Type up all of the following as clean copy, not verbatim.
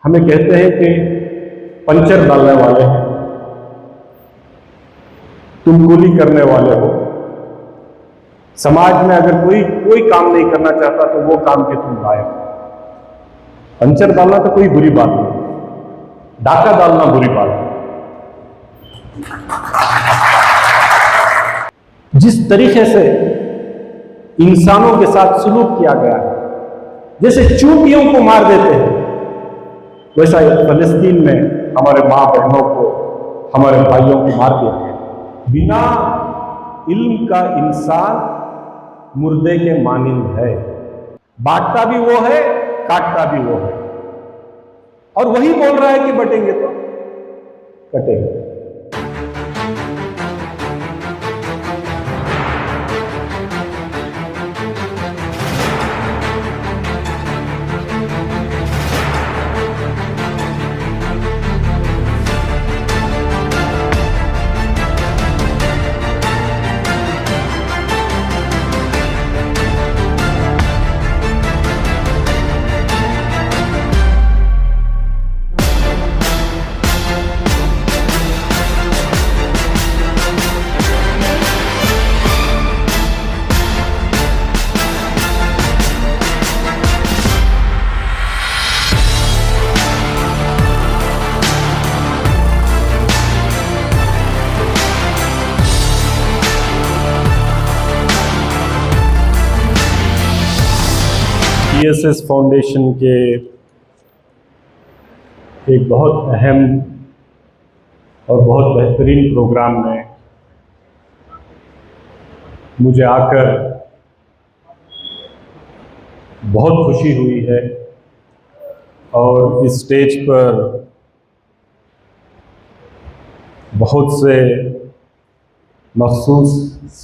हमें कहते हैं कि पंचर डालने वाले हैं, तुम गोली करने वाले हो। समाज में अगर कोई काम नहीं करना चाहता तो वो काम के तुम लायक हो। पंचर डालना तो कोई बुरी बात नहीं, डाका डालना बुरी बात है। जिस तरीके से इंसानों के साथ सुलूक किया गया है, जैसे चूंटियों को मार देते हैं, वैसा फलस्तीन में हमारे मां बहनों को, हमारे भाइयों को मार दिया गया। बिना इल्म का इंसान मुर्दे के मानिंद है। बांटता भी वो है, काटता भी वो है, और वही बोल रहा है कि बटेंगे तो कटेंगे। DSS फाउंडेशन के एक बहुत अहम और बहुत बेहतरीन प्रोग्राम में मुझे आकर बहुत खुशी हुई है, और इस स्टेज पर बहुत से मखसूस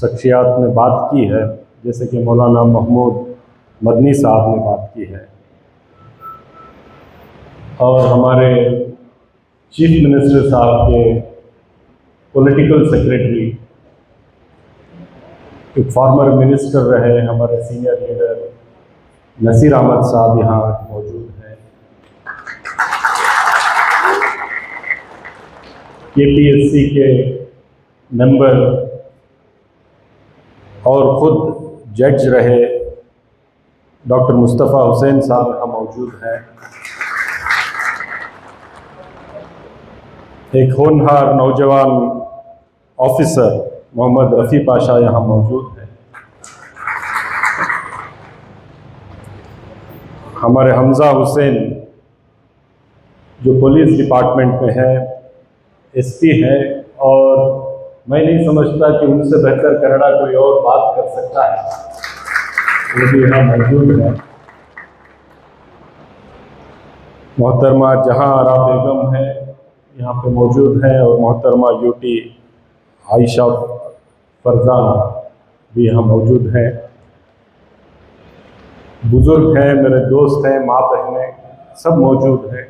शख्सियात ने बात की है, जैसे कि मौलाना महमूद मदनी साहब ने बात की है, और हमारे चीफ मिनिस्टर साहब के पॉलिटिकल सेक्रेटरी, एक फॉर्मर मिनिस्टर रहे हमारे सीनियर लीडर नसीर अहमद साहब यहाँ मौजूद हैं। KPSC के मेंबर और खुद जज रहे डॉक्टर मुस्तफ़ा हुसैन साहब यहाँ मौजूद हैं। एक होनहार नौजवान ऑफिसर मोहम्मद रफ़ी पाशा यहाँ मौजूद हैं। हमारे हमजा हुसैन जो पुलिस डिपार्टमेंट में है, SP हैं, और मैं नहीं समझता कि उनसे बेहतर कन्नड़ा कोई और बात कर सकता है, वो भी यहाँ मौजूद है। मोहतरमा जहां आरा बेगम है यहाँ पे मौजूद है, और मोहतरमा UT आयशा फरजान भी यहाँ मौजूद हैं। बुजुर्ग हैं, मेरे दोस्त हैं, माँ बहनें सब मौजूद हैं।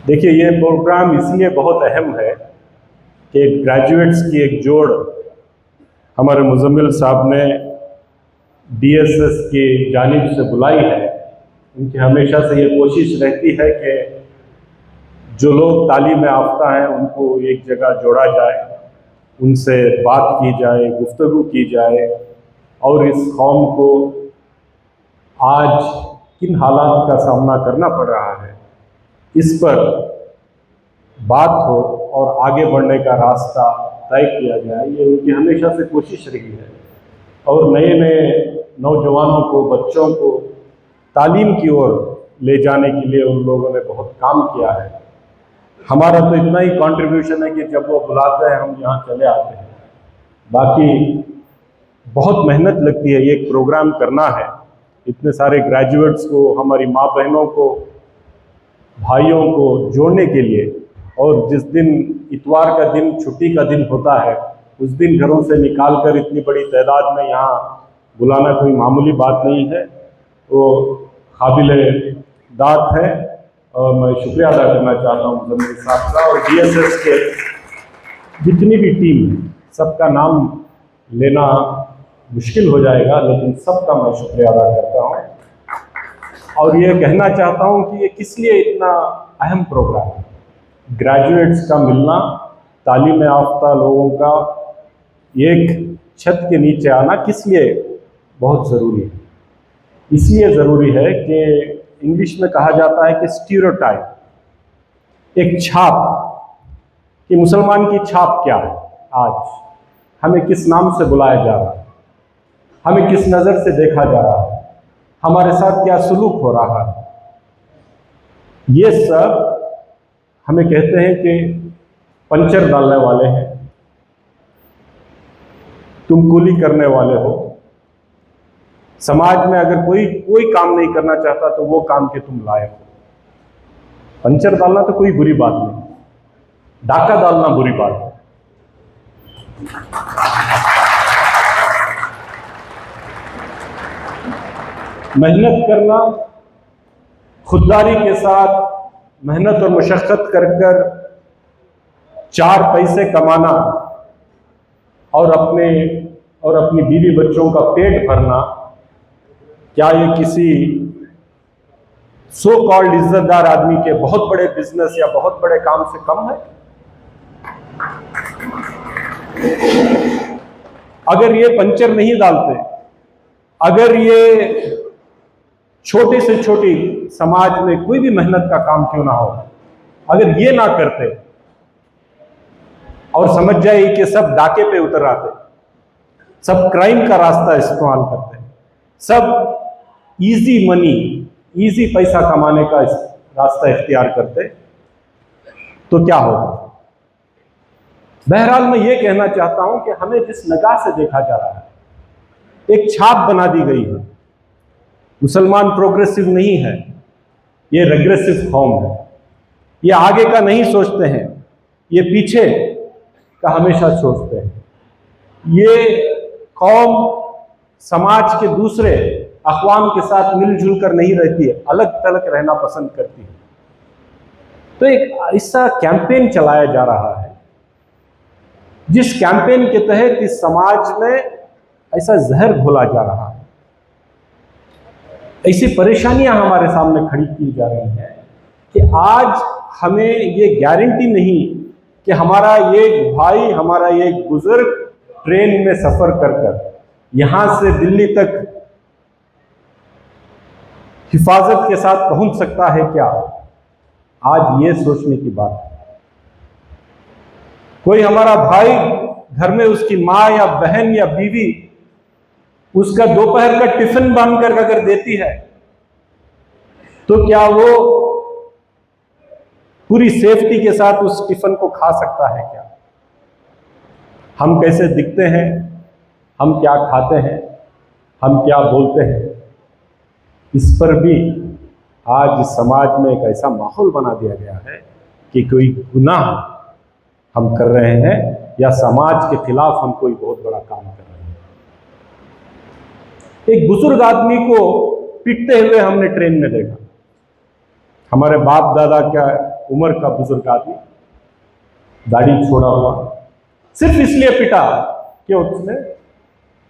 देखिए, ये प्रोग्राम इसलिए बहुत अहम है कि ग्रेजुएट्स की एक जोड़ हमारे मुजम्मिल साहब ने DSS की जानिब से बुलाई है। उनकी हमेशा से ये कोशिश रहती है कि जो लोग तालीम याफ्ता हैं उनको एक जगह जोड़ा जाए, उनसे बात की जाए, गुफ्तगू की जाए, और इस कौम को आज किन हालात का सामना करना पड़ रहा है इस पर बात हो और आगे बढ़ने का रास्ता तय किया जाए। ये उनकी हमेशा से कोशिश रही है, और नए नए नौजवानों को, बच्चों को तालीम की ओर ले जाने के लिए उन लोगों ने बहुत काम किया है। हमारा तो इतना ही कंट्रीब्यूशन है कि जब वो बुलाते हैं हम यहाँ चले आते हैं, बाकी बहुत मेहनत लगती है। ये एक प्रोग्राम करना है, इतने सारे ग्रेजुएट्स को, हमारी माँ बहनों को, भाइयों को जोड़ने के लिए। और जिस दिन इतवार का दिन, छुट्टी का दिन होता है, उस दिन घरों से निकाल कर इतनी बड़ी तादाद में यहाँ बुलाना कोई मामूली बात नहीं है, वो काबिल दाद है। और मैं शुक्रिया अदा करना चाहता हूँ मुजम्मिल साहब का, और DSS के जितनी भी टीम है, सबका नाम लेना मुश्किल हो जाएगा, लेकिन सबका मैं शुक्रिया अदा करता हूँ। और ये कहना चाहता हूँ कि ये किस लिए इतना अहम प्रोग्राम है। ग्रेजुएट्स का मिलना, तालीम याफ्ता लोगों का एक छत के नीचे आना किस लिए बहुत ज़रूरी है? इसलिए ज़रूरी है कि इंग्लिश में कहा जाता है कि स्टीरियोटाइप, एक छाप, कि मुसलमान की छाप क्या है, आज हमें किस नाम से बुलाया जा रहा है, हमें किस नज़र से देखा जा रहा है, हमारे साथ क्या सलूक हो रहा है, ये सब हमें कहते हैं कि पंचर डालने वाले हैं, तुम कूली करने वाले हो। समाज में अगर कोई काम नहीं करना चाहता तो वो काम के तुम लायक हो। पंचर डालना तो कोई बुरी बात नहीं, डाका डालना बुरी बात है। मेहनत करना, खुददारी के साथ मेहनत और मशक्क़त कर कर 4 पैसे कमाना और अपनी बीवी बच्चों का पेट भरना, क्या ये किसी सो कॉल्ड इज्जतदार आदमी के बहुत बड़े बिजनेस या बहुत बड़े काम से कम है? अगर ये पंचर नहीं डालते, अगर ये छोटे से छोटी समाज में कोई भी मेहनत का काम क्यों ना हो, अगर ये ना करते और समझ जाए कि सब डाके पे उतर आते, सब क्राइम का रास्ता इस्तेमाल करते, सब इजी मनी, इजी पैसा कमाने का रास्ता इख्तियार करते, तो क्या होगा? बहरहाल मैं ये कहना चाहता हूं कि हमें जिस निगाह से देखा जा रहा है, एक छाप बना दी गई है। मुसलमान प्रोग्रेसिव नहीं है, ये रेग्रेसिव कौम है। ये आगे का नहीं सोचते हैं, ये पीछे का हमेशा सोचते हैं। ये कौम समाज के दूसरे अक़वाम के साथ मिलजुल कर नहीं रहती है, अलग थलग रहना पसंद करती है। तो एक ऐसा कैंपेन चलाया जा रहा है जिस कैंपेन के तहत इस समाज में ऐसा जहर घोला जा रहा है, ऐसी परेशानियां हमारे सामने खड़ी की जा रही हैं कि आज हमें ये गारंटी नहीं कि हमारा एक भाई, हमारा एक बुजुर्ग ट्रेन में सफर कर कर यहां से दिल्ली तक हिफाजत के साथ पहुंच सकता है क्या? आज ये सोचने की बात है। कोई हमारा भाई घर में उसकी माँ या बहन या बीवी उसका दोपहर का टिफिन बांधकर अगर देती है तो क्या वो पूरी सेफ्टी के साथ उस टिफिन को खा सकता है क्या? हम कैसे दिखते हैं, हम क्या खाते हैं, हम क्या बोलते हैं, इस पर भी आज समाज में एक ऐसा माहौल बना दिया गया है कि कोई गुनाह हम कर रहे हैं या समाज के खिलाफ हम कोई बहुत बड़ा काम कर रहे हैं। एक बुजुर्ग आदमी को पीटते हुए हमने ट्रेन में देखा, हमारे बाप दादा का उम्र का बुजुर्ग आदमी, दाढ़ी छोड़ा हुआ, सिर्फ इसलिए पिटा कि उसने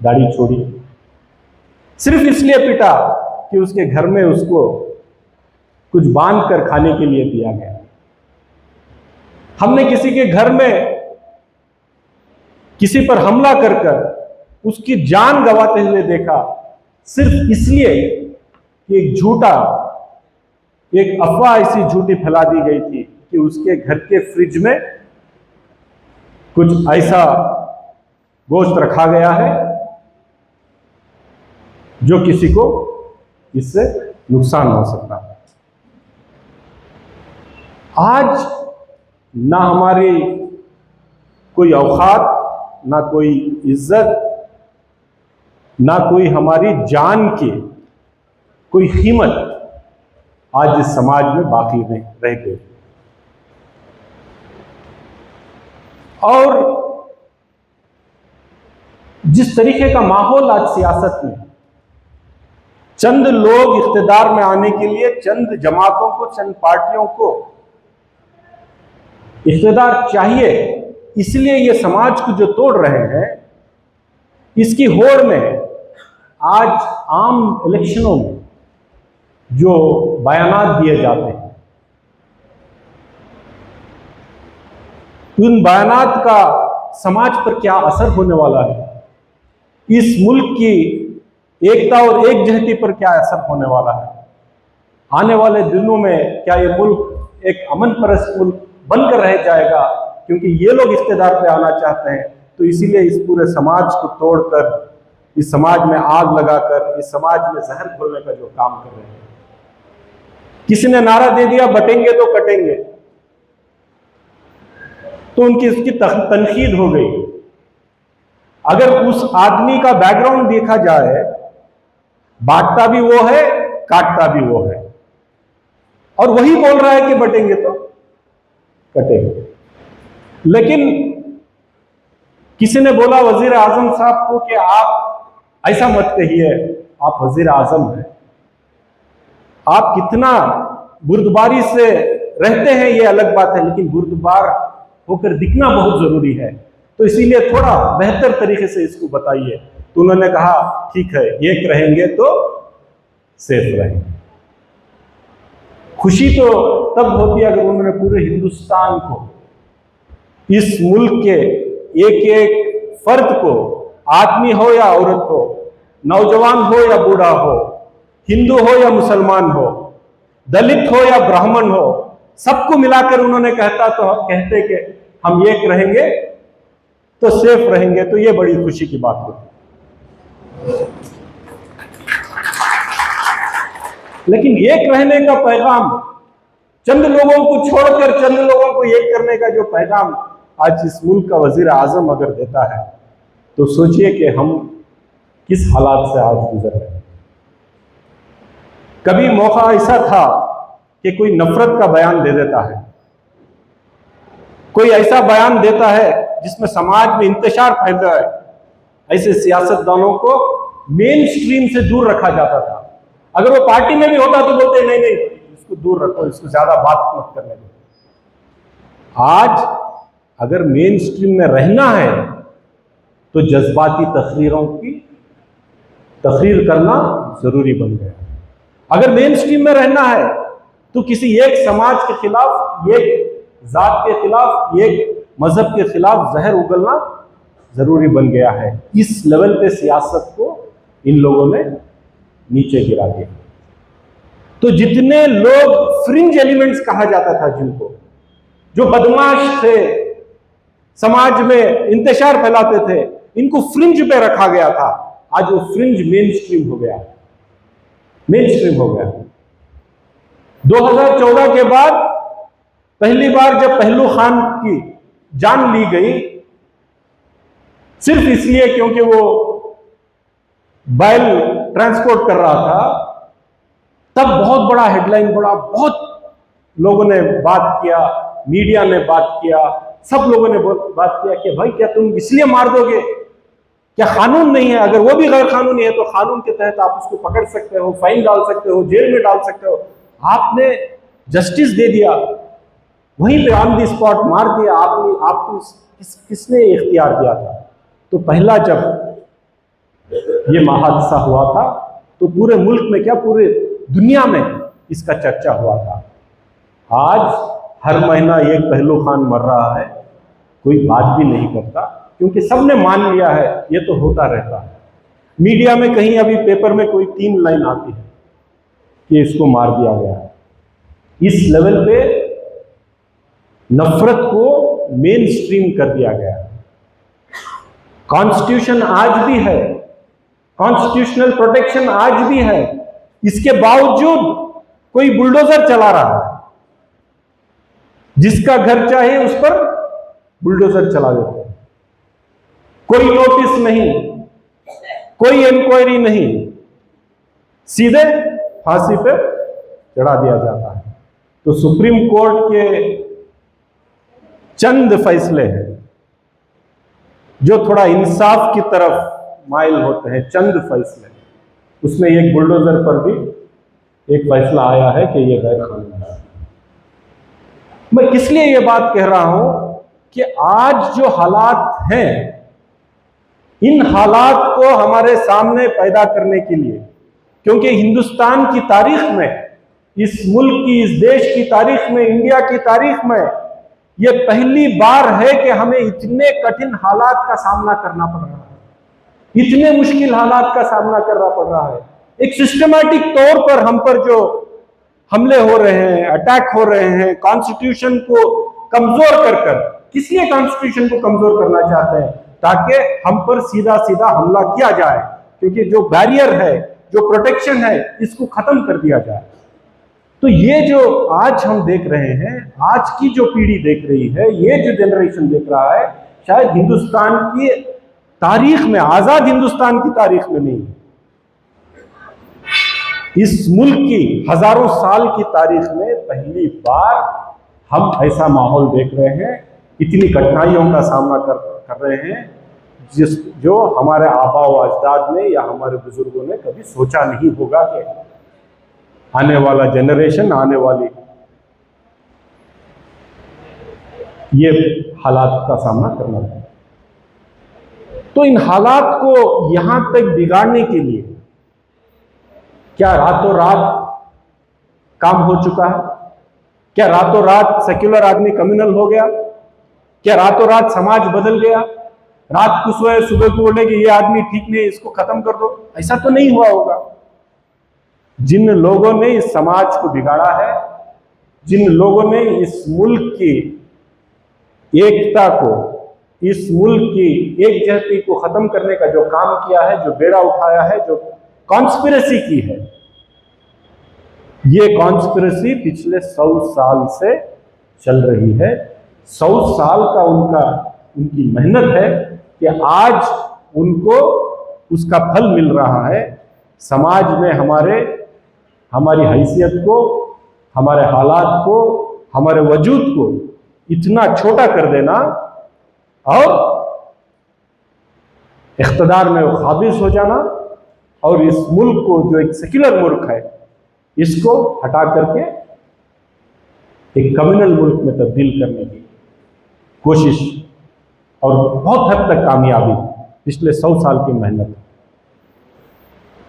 दाढ़ी छोड़ी, सिर्फ इसलिए पिटा कि उसके घर में उसको कुछ बांध कर खाने के लिए दिया गया। हमने किसी के घर में किसी पर हमला कर कर उसकी जान गंवाते हुए देखा, सिर्फ इसलिए कि एक झूठा, एक अफवाह ऐसी झूठी फैला दी गई थी कि उसके घर के फ्रिज में कुछ ऐसा गोश्त रखा गया है जो किसी को इससे नुकसान हो सकता है। आज ना हमारी कोई औकात, ना कोई इज्जत, ना कोई हमारी जान की कोई कीमत आज इस समाज में बाकी नहीं रह गई। और जिस तरीके का माहौल आज सियासत में, चंद लोग इख्तिदार में आने के लिए, चंद जमातों को, चंद पार्टियों को इख्तिदार चाहिए, इसलिए ये समाज को जो तोड़ रहे हैं, इसकी होड़ में आज आम इलेक्शनों में जो बयानात दिए जाते हैं, उन बयानात का समाज पर क्या असर होने वाला है, इस मुल्क की एकता और एकजहती पर क्या असर होने वाला है, आने वाले दिनों में क्या ये मुल्क एक अमन परस्त मुल्क बनकर रह जाएगा, क्योंकि ये लोग इख्तियार पे आना चाहते हैं। तो इसीलिए इस पूरे समाज को तोड़कर, इस समाज में आग लगाकर, इस समाज में जहर घोलने का जो काम कर रहे हैं। किसी ने नारा दे दिया बटेंगे तो कटेंगे, तो उनकी उसकी तनकीद हो गई। अगर उस आदमी का बैकग्राउंड देखा जाए, बांटता भी वो है, काटता भी वो है, और वही बोल रहा है कि बटेंगे तो कटेंगे। लेकिन किसी ने बोला वजीर आजम साहब को कि आप ऐसा मत कहिए, आप वजीर आजम हैं, आप कितना बुर्दबारी से रहते हैं ये अलग बात है, लेकिन बुर्दबार होकर दिखना बहुत जरूरी है, तो इसीलिए थोड़ा बेहतर तरीके से इसको बताइए। तो उन्होंने कहा ठीक है, एक रहेंगे तो सेफ रहेंगे। खुशी तो तब होती है अगर उन्होंने पूरे हिंदुस्तान को, इस मुल्क के एक एक फर्द को, आदमी हो या औरत हो, नौजवान हो या बूढ़ा हो, हिंदू हो या मुसलमान हो, दलित हो या ब्राह्मण हो, सबको मिलाकर उन्होंने कहते कि हम एक रहेंगे तो सेफ रहेंगे, तो ये बड़ी खुशी की बात होती। लेकिन एक रहने का पैगाम, चंद लोगों को छोड़कर चंद लोगों को एक करने का जो पैगाम आज इस मुल्क का वजीर आजम अगर देता है, तो सोचिए कि हम किस हालात से आज गुजर रहे हैं। कभी मौका ऐसा था कि कोई नफरत का बयान दे देता है, कोई ऐसा बयान देता है जिसमें समाज में इंतशार फैल रहा है, ऐसे सियासतदानों को मेन स्ट्रीम से दूर रखा जाता था। अगर वो पार्टी में भी होता तो बोलते नहीं नहीं इसको दूर रखो, इसको ज्यादा बात मत करने दो। आज अगर मेन स्ट्रीम में रहना है तो जज्बाती तकरीर करना जरूरी बन गया। अगर मेन स्ट्रीम में रहना है तो किसी एक समाज के खिलाफ, एक जात के खिलाफ, एक मजहब के खिलाफ जहर उगलना जरूरी बन गया है। इस लेवल पे सियासत को इन लोगों ने नीचे गिरा दिया। तो जितने लोग फ्रिंज एलिमेंट्स कहा जाता था, जिनको, जो बदमाश थे, समाज में इंतशार फैलाते थे, इनको फ्रिंज पे रखा गया था। आज वो फ्रिंज मेन स्ट्रीम हो गया, मेन स्ट्रीम हो गया। 2014 के बाद पहली बार जब पहलू खान की जान ली गई, सिर्फ इसलिए क्योंकि वो बैल ट्रांसपोर्ट कर रहा था, तब बहुत बड़ा हेडलाइन बढ़ा, बहुत लोगों ने बात किया, मीडिया ने बात किया, सब लोगों ने बात किया कि भाई क्या तुम इसलिए मार दोगे, क्या कानून नहीं है? अगर वो भी गैर कानूनी है तो कानून के तहत आप उसको पकड़ सकते हो, फाइन डाल सकते हो, जेल में डाल सकते हो। आपने जस्टिस दे दिया, वहीं पे ऑन दी स्पॉट मार दिया आपने। आपको किसने इख्तियार दिया था? तो पहला जब ये हादसा हुआ था तो पूरे मुल्क में, क्या पूरे दुनिया में इसका चर्चा हुआ था। आज हर महीना एक पहलू खान मर रहा है, कोई बात भी नहीं करता, क्योंकि सबने मान लिया है ये तो होता रहता है। मीडिया में कहीं अभी पेपर में कोई 3 लाइन आती है कि इसको मार दिया गया है। इस लेवल पे नफरत को मेन स्ट्रीम कर दिया गया है। कॉन्स्टिट्यूशन आज भी है, कॉन्स्टिट्यूशनल प्रोटेक्शन आज भी है, इसके बावजूद कोई बुलडोजर चला रहा है, जिसका घर चाहे उस पर बुलडोजर चला देते हैं। कोई नोटिस नहीं, कोई इंक्वायरी नहीं, सीधे फांसी पे चढ़ा दिया जाता है। तो सुप्रीम कोर्ट के चंद फैसले हैं जो थोड़ा इंसाफ की तरफ माइल होते हैं, चंद फैसले, उसमें एक बुलडोजर पर भी एक फैसला आया है कि यह गैर कानूनी है। मैं किस लिए यह बात कह रहा हूं कि आज जो हालात हैं, इन हालात को हमारे सामने पैदा करने के लिए, क्योंकि हिंदुस्तान की तारीख में, इस मुल्क की, इस देश की तारीख में, इंडिया की तारीख में यह पहली बार है कि हमें इतने कठिन हालात का सामना करना पड़ रहा है, इतने मुश्किल हालात का सामना करना पड़ रहा है। एक सिस्टमैटिक तौर पर हम पर जो हमले हो रहे हैं, अटैक हो रहे हैं, कॉन्स्टिट्यूशन को कमजोर कर कर, किस लिए कॉन्स्टिट्यूशन को कमजोर करना चाहते हैं? ताकि हम पर सीधा सीधा हमला किया जाए, क्योंकि जो बैरियर है, जो प्रोटेक्शन है, इसको खत्म कर दिया जाए। तो ये जो आज हम देख रहे हैं, आज की जो पीढ़ी देख रही है, ये जो जनरेशन देख रहा है, शायद हिंदुस्तान की तारीख में, आजाद हिंदुस्तान की तारीख में नहीं, इस मुल्क की हजारों साल की तारीख में पहली बार हम ऐसा माहौल देख रहे हैं, इतनी कठिनाइयों का सामना कर रहे हैं जो हमारे आबा व अजदाद ने या हमारे बुजुर्गों ने कभी सोचा नहीं होगा कि आने वाला जनरेशन, आने वाली ये हालात का सामना करना है। तो इन हालात को यहां तक बिगाड़ने के लिए क्या रातों रात काम हो चुका है? क्या रातों रात सेक्युलर आदमी कम्युनल हो गया? क्या रातों रात समाज बदल गया? रात को सोए, सुबह को बोले कि ये आदमी ठीक नहीं, इसको खत्म कर दो? ऐसा तो नहीं हुआ होगा। जिन लोगों ने इस समाज को बिगाड़ा है, जिन लोगों ने इस मुल्क की एकता को, इस मुल्क की एकजहती को खत्म करने का जो काम किया है, जो बेड़ा उठाया है, जो कॉन्स्पिरेसी की है, ये कॉन्स्पिरेसी पिछले 100 साल से चल रही है। 100 साल का उनकी मेहनत है कि आज उनको उसका फल मिल रहा है। समाज में हमारी हैसियत को, हमारे हालात को, हमारे वजूद को इतना छोटा कर देना और इख्तिदार में वो काबिज हो जाना, और इस मुल्क को, जो एक सेक्युलर मुल्क है, इसको हटा करके एक कम्युनल मुल्क में तब्दील करने की कोशिश, और बहुत हद तक कामयाबी पिछले 100 साल की मेहनत।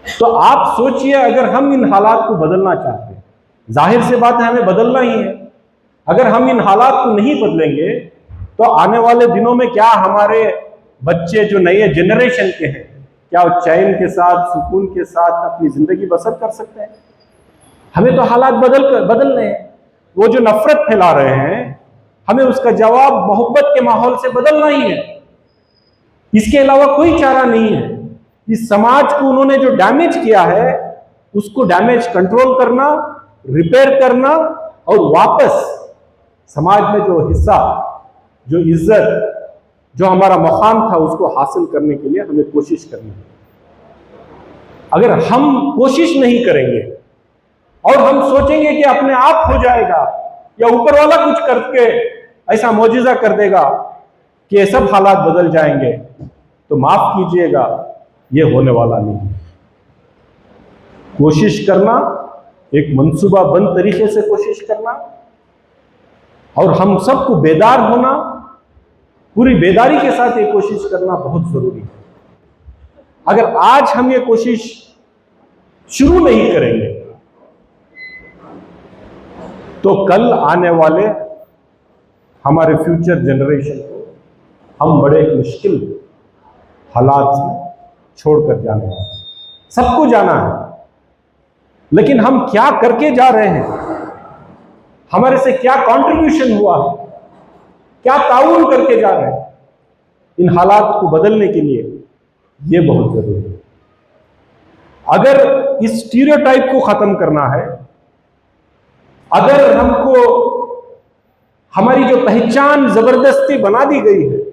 तो आप सोचिए, अगर हम इन हालात को बदलना चाहते हैं, जाहिर सी बात है हमें बदलना ही है। अगर हम इन हालात को नहीं बदलेंगे तो आने वाले दिनों में क्या हमारे बच्चे, जो नए जनरेशन के हैं, क्या वो चैन के साथ, सुकून के साथ अपनी जिंदगी बसर कर सकते हैं? हमें तो हालात बदलने हैं। वो जो नफरत फैला रहे हैं, हमें उसका जवाब मोहब्बत के माहौल से बदलना ही है। इसके अलावा कोई चारा नहीं है। इस समाज को उन्होंने जो डैमेज किया है, उसको डैमेज कंट्रोल करना, रिपेयर करना, और वापस समाज में जो हिस्सा, जो इज्जत, जो हमारा मकाम था, उसको हासिल करने के लिए हमें कोशिश करनी है। अगर हम कोशिश नहीं करेंगे और हम सोचेंगे कि अपने आप हो जाएगा, या ऊपर वाला कुछ करके ऐसा मौजिजा कर देगा कि ये सब हालात बदल जाएंगे, तो माफ कीजिएगा, ये होने वाला नहीं। कोशिश करना, एक मंसूबाबंद तरीके से कोशिश करना, और हम सबको बेदार होना, पूरी बेदारी के साथ ये कोशिश करना बहुत जरूरी है। अगर आज हम ये कोशिश शुरू नहीं करेंगे तो कल आने वाले हमारे फ्यूचर जनरेशन को हम बड़े मुश्किल हालात में छोड़कर जाने हैं। सबको जाना है, लेकिन हम क्या करके जा रहे हैं, हमारे से क्या कंट्रीब्यूशन हुआ है, क्या ताउन करके जा रहे हैं इन हालात को बदलने के लिए, ये बहुत जरूरी है। अगर इस स्टीरियोटाइप को खत्म करना है, अगर हमको हमारी जो पहचान जबरदस्ती बना दी गई है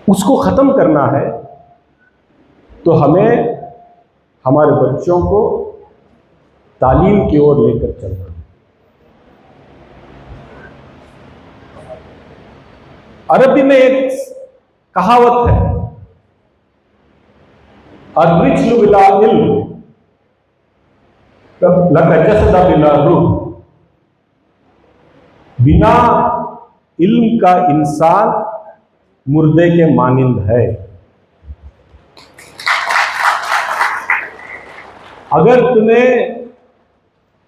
उसको खत्म करना है, तो हमें हमारे बच्चों को तालीम की ओर लेकर चलना है। अरबी में एक कहावत है, अर्रिज्लु बिला इल्म लका जसदा बिला रूह। बिना इल्म का इंसान मुर्दे के मानिंद है। अगर तुम्हें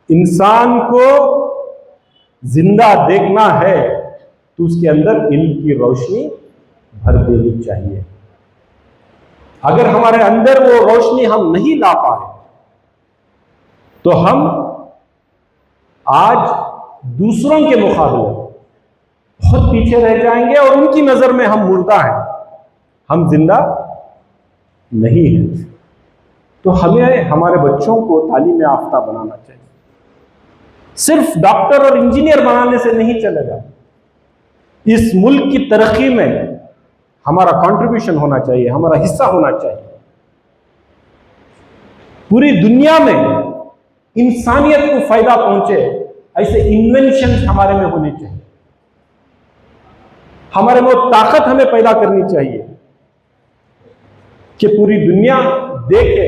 इंसान को जिंदा देखना है तो उसके अंदर इल्म की रोशनी भर देनी चाहिए। अगर हमारे अंदर वो रोशनी हम नहीं ला पाए तो हम आज दूसरों के मुकाबले बहुत पीछे रह जाएंगे और उनकी नजर में हम मुर्दा हैं, हम जिंदा नहीं हैं। तो हमें हमारे बच्चों को तालीम याफ्ता बनाना चाहिए। सिर्फ डॉक्टर और इंजीनियर बनाने से नहीं चलेगा। इस मुल्क की तरक्की में हमारा कंट्रीब्यूशन होना चाहिए, हमारा हिस्सा होना चाहिए। पूरी दुनिया में इंसानियत को फायदा पहुंचे ऐसे इन्वेंशन हमारे में होने चाहिए। हमारे में ताकत हमें पैदा करनी चाहिए कि पूरी दुनिया देखे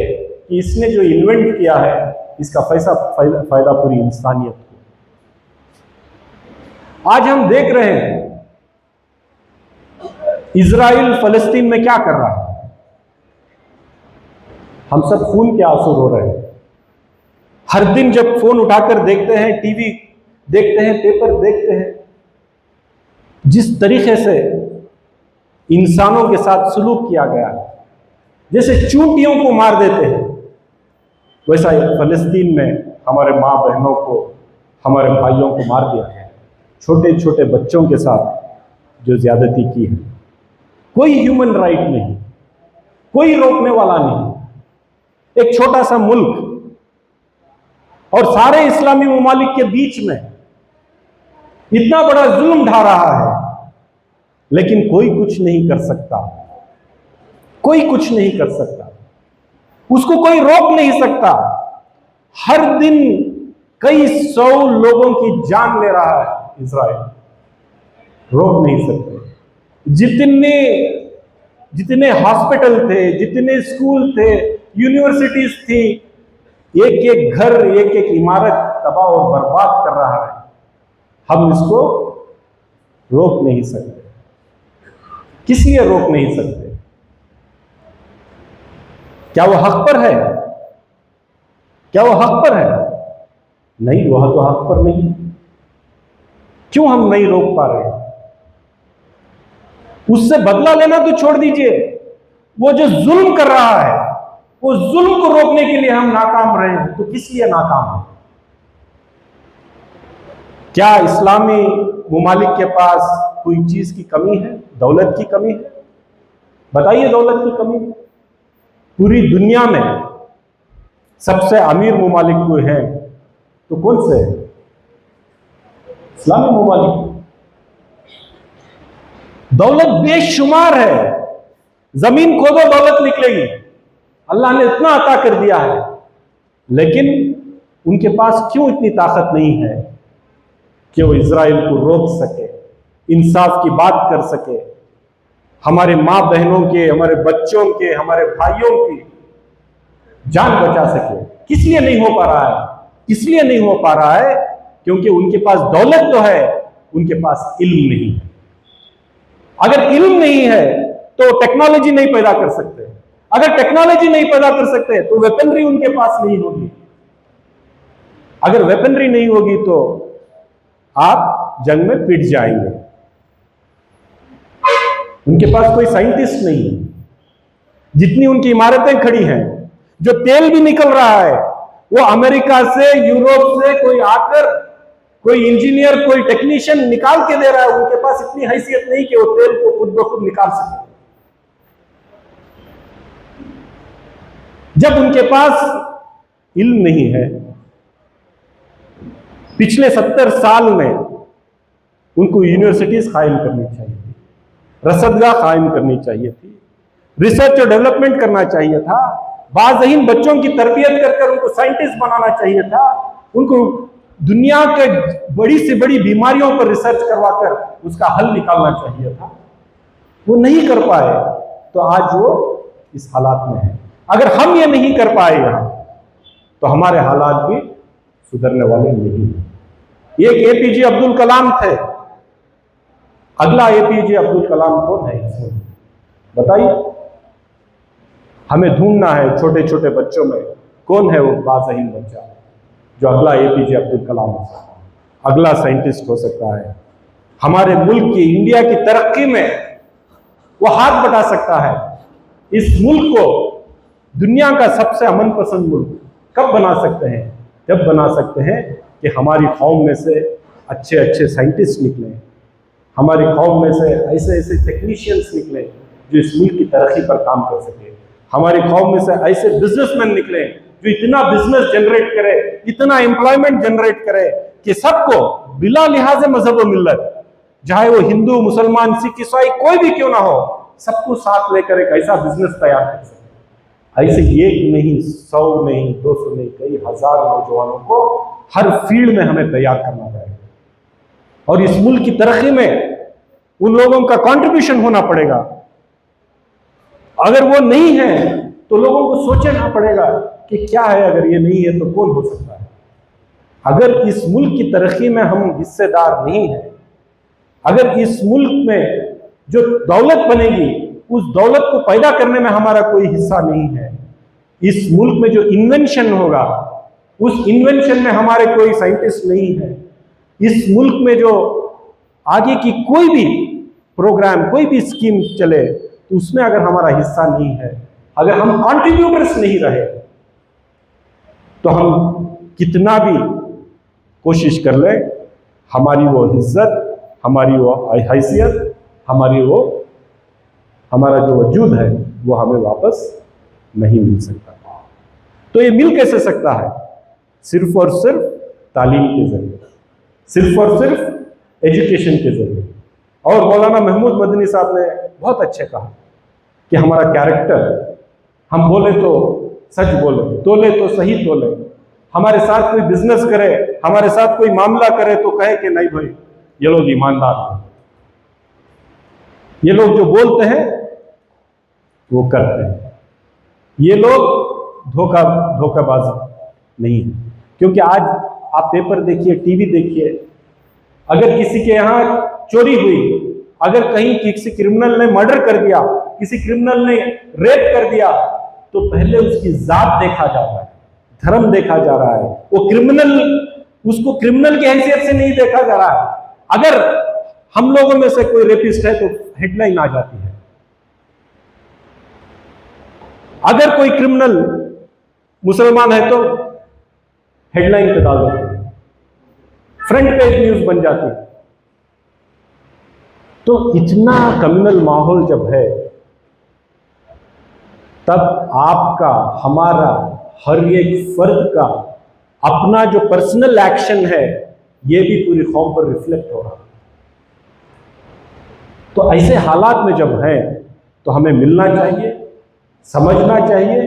कि इसने जो इन्वेंट किया है इसका फायदा पूरी इंसानियत को। आज हम देख रहे हैं इजराइल फलस्तीन में क्या कर रहा है। हम सब खून के आंसू रो रहे हैं। हर दिन जब फोन उठाकर देखते हैं, टीवी देखते हैं, पेपर देखते हैं, जिस तरीके से इंसानों के साथ सलूक किया गया है, जैसे चूंटियों को मार देते हैं, वैसा फलस्तीन में हमारे माँ बहनों को, हमारे भाइयों को मार दिया गया। छोटे छोटे बच्चों के साथ जो ज्यादती की है, कोई ह्यूमन राइट नहीं, कोई रोकने वाला नहीं। एक छोटा सा मुल्क और सारे इस्लामी ममालिक के बीच में इतना बड़ा जुल्म ढा रहा है, लेकिन कोई कुछ नहीं कर सकता। कोई कुछ नहीं कर सकता, उसको कोई रोक नहीं सकता। हर दिन कई 100 लोगों की जान ले रहा है इजराइल, रोक नहीं सकते। जितने हॉस्पिटल थे, जितने स्कूल थे, यूनिवर्सिटीज थी, एक एक घर, एक एक इमारत तबाह और बर्बाद कर रहा है। हम इसको रोक नहीं सकते। किस लिए रोक नहीं सकते? क्या वो हक पर है? क्या वो हक पर है? नहीं, वह तो हक पर नहीं। क्यों हम नहीं रोक पा रहे? उससे बदला लेना तो छोड़ दीजिए, वो जो जुल्म कर रहा है, वो जुल्म को रोकने के लिए हम नाकाम रहे हैं। तो किस लिए नाकाम है? क्या इस्लामी मुमालिक के पास कोई चीज की कमी है? दौलत की कमी है? बताइए, दौलत की कमी है? पूरी दुनिया में सबसे अमीर मुमालिक कोई है तो कौन से है? इस्लामी मुमालिक। दौलत बेशुमार है, जमीन खोदो दौलत निकलेगी। अल्लाह ने इतना अता कर दिया है, लेकिन उनके पास क्यों इतनी ताकत नहीं है कि वो इजराइल को रोक सके, इंसाफ की बात कर सके, हमारे माँ बहनों के, हमारे बच्चों के, हमारे भाइयों की जान बचा सके? किस लिए नहीं हो पा रहा है? इसलिए नहीं हो पा रहा है क्योंकि उनके पास दौलत तो है, उनके पास इल्म नहीं है। अगर इल्म नहीं है तो टेक्नोलॉजी नहीं पैदा कर सकते। अगर टेक्नोलॉजी नहीं पैदा कर सकते तो वेपनरी उनके पास नहीं होगी। अगर वेपनरी नहीं होगी तो आप जंग में पिट जाएंगे। उनके पास कोई साइंटिस्ट नहीं है। जितनी उनकी इमारतें खड़ी हैं, जो तेल भी निकल रहा है, वो अमेरिका से, यूरोप से कोई आकर, कोई इंजीनियर, कोई टेक्नीशियन निकाल के दे रहा है। उनके पास इतनी हैसियत नहीं कि वो तेल को खुद ब खुद निकाल सके। जब उनके पास इल्म नहीं है, पिछले 70 साल में उनको यूनिवर्सिटीज कायम करनी चाहिए थी, रसदगाह कायम करनी चाहिए थी, रिसर्च और डेवलपमेंट करना चाहिए था, बाज़हीन बच्चों की तरबियत कर उनको साइंटिस्ट बनाना चाहिए था, उनको दुनिया के बड़ी से बड़ी बीमारियों पर रिसर्च करवाकर उसका हल निकालना चाहिए था। वो नहीं कर पाए तो आज वो इस हालात में है। अगर हम ये नहीं कर पाए यहाँ, तो हमारे हालात भी सुधरने वाले नहीं। एक एपीजे अब्दुल कलाम थे, अगला एपीजे अब्दुल कलाम कौन है इसमें? बताइए। हमें ढूंढना है छोटे छोटे बच्चों में कौन है वो बाज़हीन बच्चा जो अगला एपीजे अब्दुल कलाम हो सकता है, अगला साइंटिस्ट हो सकता है, हमारे मुल्क की, इंडिया की तरक्की में वो हाथ बटा सकता है। इस मुल्क को दुनिया का सबसे अमन पसंद मुल्क कब बना सकते हैं? जब बना सकते हैं कि हमारी कौम में से अच्छे अच्छे साइंटिस्ट निकले, हमारी कौम में से ऐसे ऐसे टेक्नीशियंस निकले जो इस मुल्क की तरक्की पर काम कर सके, हमारी कौम में से ऐसे बिजनेसमैन निकले जो इतना बिजनेस जनरेट करे, इतना एम्प्लॉयमेंट जनरेट करे कि सबको बिला लिहाज मजहब व मिल्लत, चाहे वो हिंदू, मुसलमान, सिख, ईसाई कोई भी क्यों ना हो, सबको साथ लेकर एक ऐसा बिजनेस तैयार कर सके। ऐसे एक नहीं, 100 नहीं, 200 नहीं, कई हजार नौजवानों को हर फील्ड में हमें तैयार करना पड़ेगा और इस मुल्क की तरक्की में उन लोगों का कंट्रीब्यूशन होना पड़ेगा। अगर वो नहीं है तो लोगों को सोचना पड़ेगा कि क्या है, अगर ये नहीं है तो कौन हो सकता है। अगर इस मुल्क की तरक्की में हम हिस्सेदार नहीं हैं, अगर इस मुल्क में जो दौलत बनेगी उस दौलत को पैदा करने में हमारा कोई हिस्सा नहीं है, इस मुल्क में जो इन्वेंशन होगा उस इन्वेंशन में हमारे कोई साइंटिस्ट नहीं है, इस मुल्क में जो आगे की कोई भी प्रोग्राम, कोई भी स्कीम चले तो उसमें अगर हमारा हिस्सा नहीं है, अगर हम कंट्रीब्यूटर्स नहीं रहे तो हम कितना भी कोशिश कर ले, हमारी वो इज्जत, हमारी वो हैसियत, हमारा जो वजूद है वो हमें वापस नहीं मिल सकता। तो ये मिल कैसे सकता है? सिर्फ और सिर्फ तालीम के जरिए, सिर्फ और सिर्फ एजुकेशन के जरिए। और मौलाना महमूद मदनी साहब ने बहुत अच्छे कहा कि हमारा कैरेक्टर, हम बोले तो सच बोले, तोले तो सही तोले, हमारे साथ कोई बिजनेस करे, हमारे साथ कोई मामला करे तो कहे कि नहीं भाई ये लोग ईमानदार हैं, ये लोग जो बोलते हैं वो करते हैं, ये लोग धोखाबाज नहीं है। क्योंकि आज आप पेपर देखिए, टीवी देखिए, अगर किसी के यहाँ चोरी हुई, अगर कहीं किसी क्रिमिनल ने मर्डर कर दिया, किसी क्रिमिनल ने रेप कर दिया, तो पहले उसकी जात देखा जाता है, धर्म देखा जा रहा है, वो क्रिमिनल, उसको क्रिमिनल की हैसियत से नहीं देखा जा रहा है। अगर हम लोगों में से कोई रेपिस्ट है तो हेडलाइन आ जाती है, अगर कोई क्रिमिनल मुसलमान है तो हेडलाइन पे डाल देते हैं, फ्रंट पेज न्यूज बन जाती है। तो इतना कम्युनल माहौल जब है तब आपका, हमारा, हर एक फर्द का अपना जो पर्सनल एक्शन है ये भी पूरी कौम पर रिफ्लेक्ट हो रहा है। तो ऐसे हालात में जब है तो हमें मिलना चाहिए, समझना चाहिए,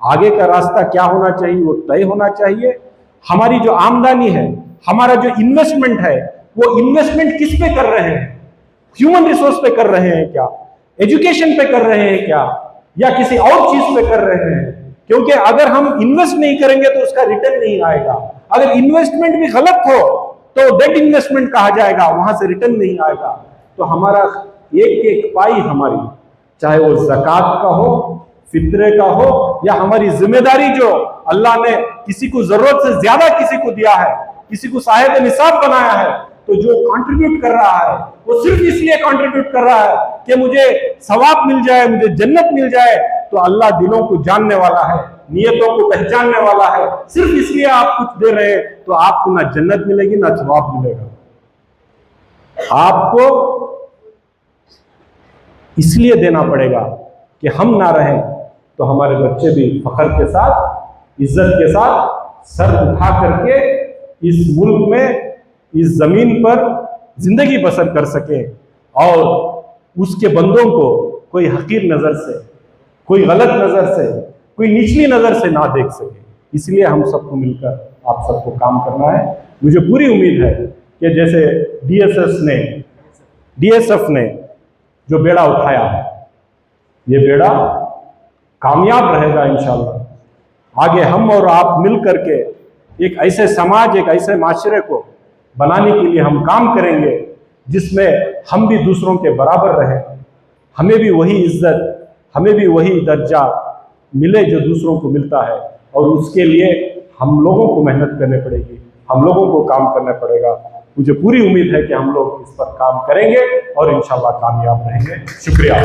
आगे का रास्ता क्या होना चाहिए वो तय होना चाहिए। हमारी जो आमदनी है, हमारा जो इन्वेस्टमेंट है, वो इन्वेस्टमेंट किस पे कर रहे हैं? ह्यूमन रिसोर्स पे कर रहे हैं क्या, एजुकेशन पे कर रहे हैं क्या, या किसी और चीज पे कर रहे हैं? क्योंकि अगर हम इन्वेस्ट नहीं करेंगे तो उसका रिटर्न नहीं आएगा। अगर इन्वेस्टमेंट भी गलत हो तो डेड इन्वेस्टमेंट कहा जाएगा, वहां से रिटर्न नहीं आएगा। तो हमारा एक एक पाई, हमारी, चाहे वो ज़कात का हो, फितरे का हो, या हमारी जिम्मेदारी जो अल्लाह ने किसी को जरूरत से ज्यादा किसी को दिया है, किसी को साहिब निसाब बनाया है, तो जो कंट्रीब्यूट कर रहा है वो सिर्फ इसलिए कंट्रीब्यूट कर रहा है कि मुझे सवाब मिल जाए, मुझे जन्नत मिल जाए। तो अल्लाह दिलों को जानने वाला है, नियतों को पहचानने वाला है। सिर्फ इसलिए आप कुछ दे रहे हैं तो आपको ना जन्नत मिलेगी ना सवाब मिलेगा। आपको इसलिए देना पड़ेगा कि हम ना रहें तो हमारे बच्चे भी फख्र के साथ, इज्जत के साथ सर उठा करके इस मुल्क में, इस जमीन पर जिंदगी बसर कर सके और उसके बंदों को कोई हकीर नजर से, कोई गलत नजर से, कोई निचली नजर से ना देख सके। इसलिए हम सबको मिलकर आप सबको काम करना है। मुझे पूरी उम्मीद है कि जैसे डीएसएफ ने जो बेड़ा उठाया है, ये बेड़ा कामयाब रहेगा इंशाअल्लाह। आगे हम और आप मिल करके एक ऐसे समाज, एक ऐसे माशरे को बनाने के लिए हम काम करेंगे जिसमें हम भी दूसरों के बराबर रहें, हमें भी वही इज्जत, हमें भी वही दर्जा मिले जो दूसरों को मिलता है। और उसके लिए हम लोगों को मेहनत करनी पड़ेगी, हम लोगों को काम करना पड़ेगा। मुझे पूरी उम्मीद है कि हम लोग इस पर काम करेंगे और इंशाल्लाह कामयाब रहेंगे। शुक्रिया।